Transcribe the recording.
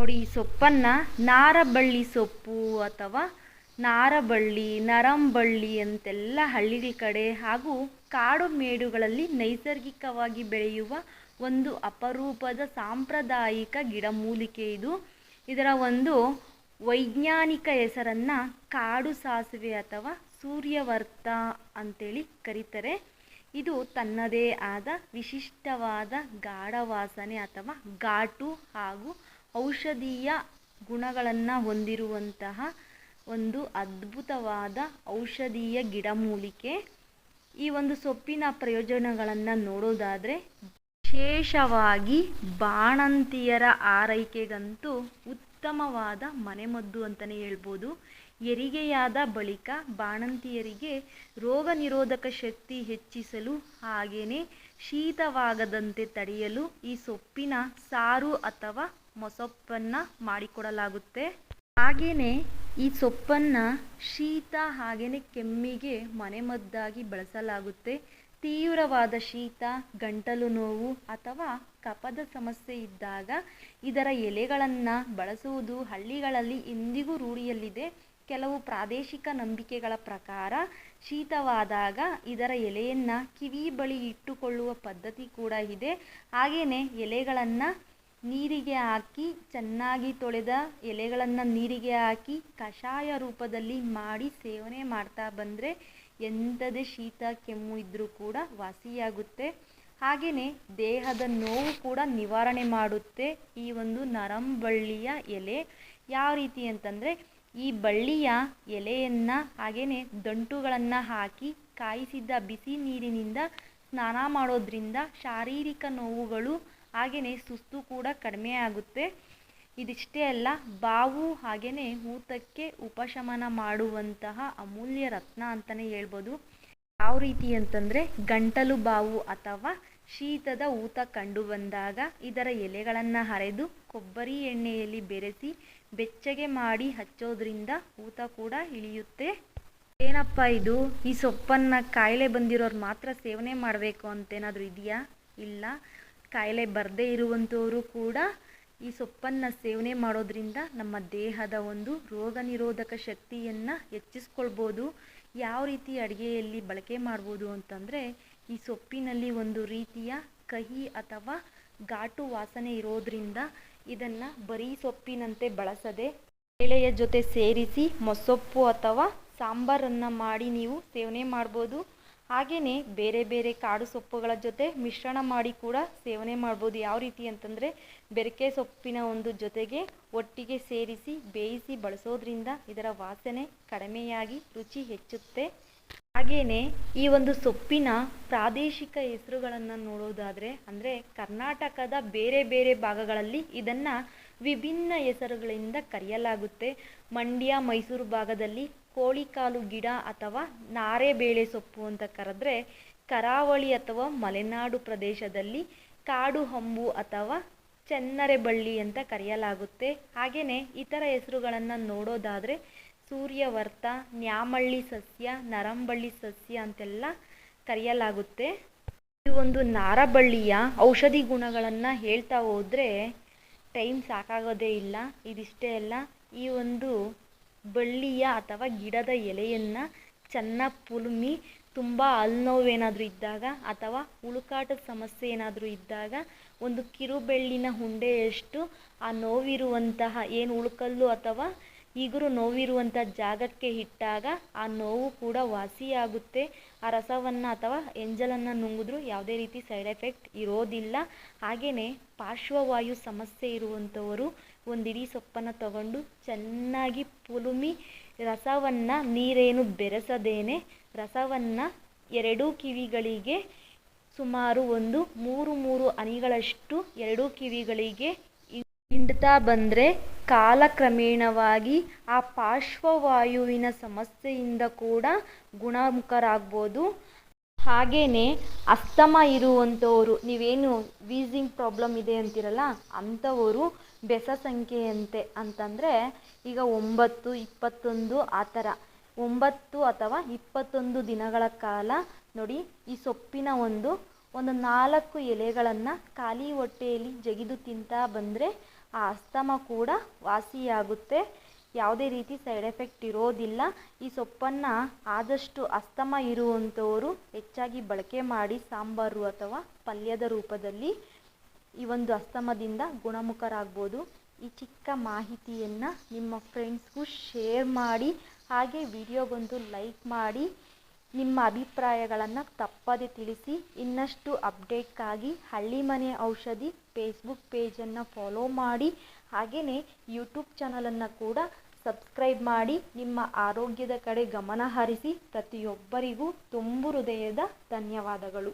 ನೋಡಿ, ಈ ಸೊಪ್ಪನ್ನು ನಾರಬಳ್ಳಿ ಸೊಪ್ಪು ಅಥವಾ ನಾರಬಳ್ಳಿ, ನರಂಬಳ್ಳಿ ಅಂತೆಲ್ಲ ಹಳ್ಳಿಗಳ ಕಡೆ ಹಾಗೂ ಕಾಡು ಮೇಡುಗಳಲ್ಲಿ ನೈಸರ್ಗಿಕವಾಗಿ ಬೆಳೆಯುವ ಒಂದು ಅಪರೂಪದ ಸಾಂಪ್ರದಾಯಿಕ ಗಿಡಮೂಲಿಕೆ ಇದು. ಇದರ ಒಂದು ವೈಜ್ಞಾನಿಕ ಹೆಸರನ್ನು ಕಾಡು ಸಾಸಿವೆ ಅಥವಾ ಸೂರ್ಯವರ್ತ ಅಂತೇಳಿ ಕರೀತಾರೆ. ಇದು ತನ್ನದೇ ಆದ ವಿಶಿಷ್ಟವಾದ ಗಾಢ ವಾಸನೆ ಅಥವಾ ಘಾಟು ಹಾಗೂ ಔಷಧೀಯ ಗುಣಗಳನ್ನು ಹೊಂದಿರುವಂತಹ ಒಂದು ಅದ್ಭುತವಾದ ಔಷಧೀಯ ಗಿಡಮೂಲಿಕೆ. ಈ ಒಂದು ಸೊಪ್ಪಿನ ಪ್ರಯೋಜನಗಳನ್ನು ನೋಡೋದಾದರೆ, ವಿಶೇಷವಾಗಿ ಬಾಣಂತಿಯರ ಆರೈಕೆಗಂತೂ ಉತ್ತಮವಾದ ಮನೆಮದ್ದು ಅಂತಲೇ ಹೇಳ್ಬೋದು. ಹೆರಿಗೆಯಾದ ಬಳಿಕ ಬಾಣಂತಿಯರಿಗೆ ರೋಗ ನಿರೋಧಕ ಶಕ್ತಿ ಹೆಚ್ಚಿಸಲು ಹಾಗೆಯೇ ಶೀತವಾಗದಂತೆ ತಡೆಯಲು ಈ ಸೊಪ್ಪಿನ ಸಾರು ಅಥವಾ ಮೊಸಪ್ಪನ್ನು ಮಾಡಿಕೊಡಲಾಗುತ್ತೆ. ಹಾಗೆಯೇ ಈ ಸೊಪ್ಪನ್ನು ಶೀತ ಹಾಗೆಯೇ ಕೆಮ್ಮಿಗೆ ಮನೆಮದ್ದಾಗಿ ಬಳಸಲಾಗುತ್ತೆ. ತೀವ್ರವಾದ ಶೀತ, ಗಂಟಲು ನೋವು ಅಥವಾ ಕಫದ ಸಮಸ್ಯೆ ಇದ್ದಾಗ ಇದರ ಎಲೆಗಳನ್ನು ಬಳಸುವುದು ಹಳ್ಳಿಗಳಲ್ಲಿ ಇಂದಿಗೂ ರೂಢಿಯಲ್ಲಿದೆ. ಕೆಲವು ಪ್ರಾದೇಶಿಕ ನಂಬಿಕೆಗಳ ಪ್ರಕಾರ ಶೀತವಾದಾಗ ಇದರ ಎಲೆಯನ್ನು ಕಿವಿ ಬಳಿ ಇಟ್ಟುಕೊಳ್ಳುವ ಪದ್ಧತಿ ಕೂಡ ಇದೆ. ಹಾಗೆಯೇ ಎಲೆಗಳನ್ನು ನೀರಿಗೆ ಹಾಕಿ ಚೆನ್ನಾಗಿ ತೊಳೆದ ಎಲೆಗಳನ್ನು ನೀರಿಗೆ ಹಾಕಿ ಕಷಾಯ ರೂಪದಲ್ಲಿ ಮಾಡಿ ಸೇವನೆ ಮಾಡ್ತಾ ಬಂದರೆ ಎಂಥದೇ ಶೀತ ಕೆಮ್ಮು ಇದ್ದರೂ ಕೂಡ ವಾಸಿಯಾಗುತ್ತೆ. ಹಾಗೆಯೇ ದೇಹದ ನೋವು ಕೂಡ ನಿವಾರಣೆ ಮಾಡುತ್ತೆ ಈ ಒಂದು ನರಂಬಳ್ಳಿಯ ಎಲೆ. ಯಾವ ರೀತಿ ಅಂತಂದರೆ, ಈ ಬಳ್ಳಿಯ ಎಲೆಯನ್ನು ಹಾಗೆಯೇ ದಂಟುಗಳನ್ನು ಹಾಕಿ ಕಾಯಿಸಿದ ಬಿಸಿ ನೀರಿನಿಂದ ಸ್ನಾನ ಮಾಡೋದ್ರಿಂದ ಶಾರೀರಿಕ ನೋವುಗಳು ಹಾಗೆಯೇ ಸುಸ್ತು ಕೂಡ ಕಡಿಮೆ ಆಗುತ್ತೆ. ಇದಿಷ್ಟೇ ಅಲ್ಲ, ಬಾವು ಹಾಗೆಯೇ ಊತಕ್ಕೆ ಉಪಶಮನ ಮಾಡುವಂತಹ ಅಮೂಲ್ಯ ರತ್ನ ಅಂತಲೇ ಹೇಳ್ಬೋದು. ಯಾವ ರೀತಿ ಅಂತಂದರೆ, ಗಂಟಲು ಬಾವು ಅಥವಾ ಶೀತದ ಊತ ಕಂಡು ಬಂದಾಗ ಇದರ ಎಲೆಗಳನ್ನು ಅರೆದು ಕೊಬ್ಬರಿ ಎಣ್ಣೆಯಲ್ಲಿ ಬೆರೆಸಿ ಬೆಚ್ಚಗೆ ಮಾಡಿ ಹಚ್ಚೋದ್ರಿಂದ ಊತ ಕೂಡ ಇಳಿಯುತ್ತೆ. ಏನಪ್ಪ ಇದು, ಈ ಸೊಪ್ಪನ್ನು ಕಾಯಿಲೆ ಬಂದಿರೋರು ಮಾತ್ರ ಸೇವನೆ ಮಾಡಬೇಕು ಅಂತೇನಾದರೂ ಇದೆಯಾ? ಇಲ್ಲ, ಕಾಯಿಲೆ ಬರದೇ ಇರುವಂಥವರು ಕೂಡ ಈ ಸೊಪ್ಪನ್ನು ಸೇವನೆ ಮಾಡೋದ್ರಿಂದ ನಮ್ಮ ದೇಹದ ಒಂದು ರೋಗ ನಿರೋಧಕ ಶಕ್ತಿಯನ್ನು ಹೆಚ್ಚಿಸ್ಕೊಳ್ಬೋದು. ಯಾವ ರೀತಿ ಅಡುಗೆಯಲ್ಲಿ ಬಳಕೆ ಮಾಡ್ಬೋದು ಅಂತಂದರೆ, ಈ ಸೊಪ್ಪಿನಲ್ಲಿ ಒಂದು ರೀತಿಯ ಕಹಿ ಅಥವಾ ಘಾಟು ವಾಸನೆ ಇರೋದ್ರಿಂದ ಇದನ್ನು ಬರೀ ಸೊಪ್ಪಿನಂತೆ ಬಳಸದೆ ಬೇಳೆಯ ಜೊತೆ ಸೇರಿಸಿ ಮೊಸೊಪ್ಪು ಅಥವಾ ಸಾಂಬಾರನ್ನು ಮಾಡಿ ನೀವು ಸೇವನೆ ಮಾಡ್ಬೋದು. ಹಾಗೆಯೇ ಬೇರೆ ಬೇರೆ ಕಾಡು ಸೊಪ್ಪುಗಳ ಜೊತೆ ಮಿಶ್ರಣ ಮಾಡಿ ಕೂಡ ಸೇವನೆ ಮಾಡ್ಬೋದು. ಯಾವ ರೀತಿ ಅಂತಂದರೆ, ಬೆರಕೆ ಸೊಪ್ಪಿನ ಒಂದು ಜೊತೆಗೆ ಒಟ್ಟಿಗೆ ಸೇರಿಸಿ ಬೇಯಿಸಿ ಬಳಸೋದ್ರಿಂದ ಇದರ ವಾಸನೆ ಕಡಿಮೆಯಾಗಿ ರುಚಿ ಹೆಚ್ಚುತ್ತೆ. ಹಾಗೆಯೇ ಈ ಒಂದು ಸೊಪ್ಪಿನ ಪ್ರಾದೇಶಿಕ ಹೆಸರುಗಳನ್ನು ನೋಡೋದಾದರೆ, ಅಂದರೆ ಕರ್ನಾಟಕದ ಬೇರೆ ಬೇರೆ ಭಾಗಗಳಲ್ಲಿ ಇದನ್ನು ವಿಭಿನ್ನ ಹೆಸರುಗಳಿಂದ ಕರೆಯಲಾಗುತ್ತೆ. ಮಂಡ್ಯ, ಮೈಸೂರು ಭಾಗದಲ್ಲಿ ಕೋಳಿಕಾಲು ಗಿಡ ಅಥವಾ ನಾರೆಬೇಳೆ ಸೊಪ್ಪು ಅಂತ ಕರೆದ್ರೆ, ಕರಾವಳಿ ಅಥವಾ ಮಲೆನಾಡು ಪ್ರದೇಶದಲ್ಲಿ ಕಾಡು ಹಂಬು ಅಥವಾ ಚೆನ್ನರೆಬಳ್ಳಿ ಅಂತ ಕರೆಯಲಾಗುತ್ತೆ. ಹಾಗೆಯೇ ಇತರ ಹೆಸರುಗಳನ್ನು ನೋಡೋದಾದರೆ ಸೂರ್ಯವರ್ತ, ನ್ಯಾಮಳ್ಳಿ ಸಸ್ಯ, ನರಂಬಳ್ಳಿ ಸಸ್ಯ ಅಂತೆಲ್ಲ ಕರೆಯಲಾಗುತ್ತೆ. ಈ ಒಂದು ನಾರಬಳ್ಳಿಯ ಔಷಧಿ ಗುಣಗಳನ್ನು ಹೇಳ್ತಾ ಹೋದರೆ ಟೈಮ್ ಸಾಕಾಗೋದೇ ಇಲ್ಲ. ಇದಿಷ್ಟೇ ಅಲ್ಲ, ಈ ಒಂದು ಬಳ್ಳಿಯ ಅಥವಾ ಗಿಡದ ಎಲೆಯನ್ನು ಚೆನ್ನಾಗಿ ಪುಲ್ಮಿ ತುಂಬ ಹಲ್ನೋವೇನಾದರೂ ಇದ್ದಾಗ ಅಥವಾ ಉಳುಕಾಟದ ಸಮಸ್ಯೆ ಏನಾದರೂ ಇದ್ದಾಗ ಒಂದು ಕಿರುಬೆಳ್ಳಿನ ಉಂಡೆಯಷ್ಟು ಆ ನೋವಿರುವಂತಹ ಏನು ಉಳುಕಲ್ಲು ಅಥವಾ ಈಗರೂ ನೋವಿರುವಂಥ ಜಾಗಕ್ಕೆ ಇಟ್ಟಾಗ ಆ ನೋವು ಕೂಡ ವಾಸಿಯಾಗುತ್ತೆ. ಆ ರಸವನ್ನು ಅಥವಾ ಎಂಜಲನ್ನು ನುಂಗಿದ್ರೂ ಯಾವುದೇ ರೀತಿ ಸೈಡ್ ಎಫೆಕ್ಟ್ ಇರೋದಿಲ್ಲ. ಹಾಗೆಯೇ ಪಾರ್ಶ್ವವಾಯು ಸಮಸ್ಯೆ ಇರುವಂಥವರು ಒಂದಿಡೀ ಸೊಪ್ಪನ್ನು ತಗೊಂಡು ಚೆನ್ನಾಗಿ ಪುಲುಮಿ ರಸವನ್ನು ನೀರೇನು ಬೆರೆಸದೇನೆ ರಸವನ್ನು ಎರಡೂ ಕಿವಿಗಳಿಗೆ ಸುಮಾರು ಒಂದು 3 ಹನಿಗಳಷ್ಟು ಎರಡೂ ಕಿವಿಗಳಿಗೆ ಹಿಂಡ್ತಾ ಬಂದರೆ ಕಾಲಕ್ರಮೇಣವಾಗಿ ಆ ಪಾರ್ಶ್ವವಾಯುವಿನ ಸಮಸ್ಯೆಯಿಂದ ಕೂಡ ಗುಣಮುಖರಾಗ್ಬೋದು. ಹಾಗೆಯೇ ಅಸ್ತಮ ಇರುವಂಥವರು, ನೀವೇನು ವೀಸಿಂಗ್ ಪ್ರಾಬ್ಲಮ್ ಇದೆ ಅಂತಿರಲ್ಲ ಅಂಥವರು ಬೆಸ ಸಂಖ್ಯೆಯಂತೆ ಅಂತಂದರೆ ಈಗ 9, 21 ಆ ಥರ 9 ಅಥವಾ 21 ದಿನಗಳ ಕಾಲ ನೋಡಿ ಈ ಸೊಪ್ಪಿನ ಒಂದು 4 ಎಲೆಗಳನ್ನು ಖಾಲಿ ಹೊಟ್ಟೆಯಲ್ಲಿ ಜಗಿದು ತಿಂತಾ ಬಂದರೆ ಆ ಅಸ್ತಮ ಕೂಡ ವಾಸಿಯಾಗುತ್ತೆ. ಯಾವುದೇ ರೀತಿ ಸೈಡ್ ಎಫೆಕ್ಟ್ ಇರೋದಿಲ್ಲ. ಈ ಸೊಪ್ಪನ್ನು ಆದಷ್ಟು ಅಸ್ತಮ ಇರುವಂಥವರು ಹೆಚ್ಚಾಗಿ ಬಳಕೆ ಮಾಡಿ ಸಾಂಬಾರು ಅಥವಾ ಪಲ್ಯದ ರೂಪದಲ್ಲಿ ಈ ಒಂದು ಅಸ್ತಮದಿಂದ ಗುಣಮುಖರಾಗ್ಬೋದು. ಈ ಚಿಕ್ಕ ಮಾಹಿತಿಯನ್ನು ನಿಮ್ಮ ಫ್ರೆಂಡ್ಸ್ಗೂ ಶೇರ್ ಮಾಡಿ, ಹಾಗೆ ವಿಡಿಯೋಗೊಂದು ಲೈಕ್ ಮಾಡಿ, ನಿಮ್ಮ ಅಭಿಪ್ರಾಯಗಳನ್ನು ತಪ್ಪದೆ ತಿಳಿಸಿ. ಇನ್ನಷ್ಟು ಅಪ್ಡೇಟ್ಗಾಗಿ ಹಳ್ಳಿಮನೆ ಔಷಧಿ ಫೇಸ್ಬುಕ್ ಪೇಜನ್ನು ಫಾಲೋ ಮಾಡಿ, ಹಾಗೆಯೇ ಯೂಟ್ಯೂಬ್ ಚಾನಲನ್ನು ಕೂಡ ಸಬ್ಸ್ಕ್ರೈಬ್ ಮಾಡಿ. ನಿಮ್ಮ ಆರೋಗ್ಯದ ಕಡೆ ಗಮನ ಹರಿಸಿ. ಪ್ರತಿಯೊಬ್ಬರಿಗೂ ತುಂಬು ಹೃದಯದ ಧನ್ಯವಾದಗಳು.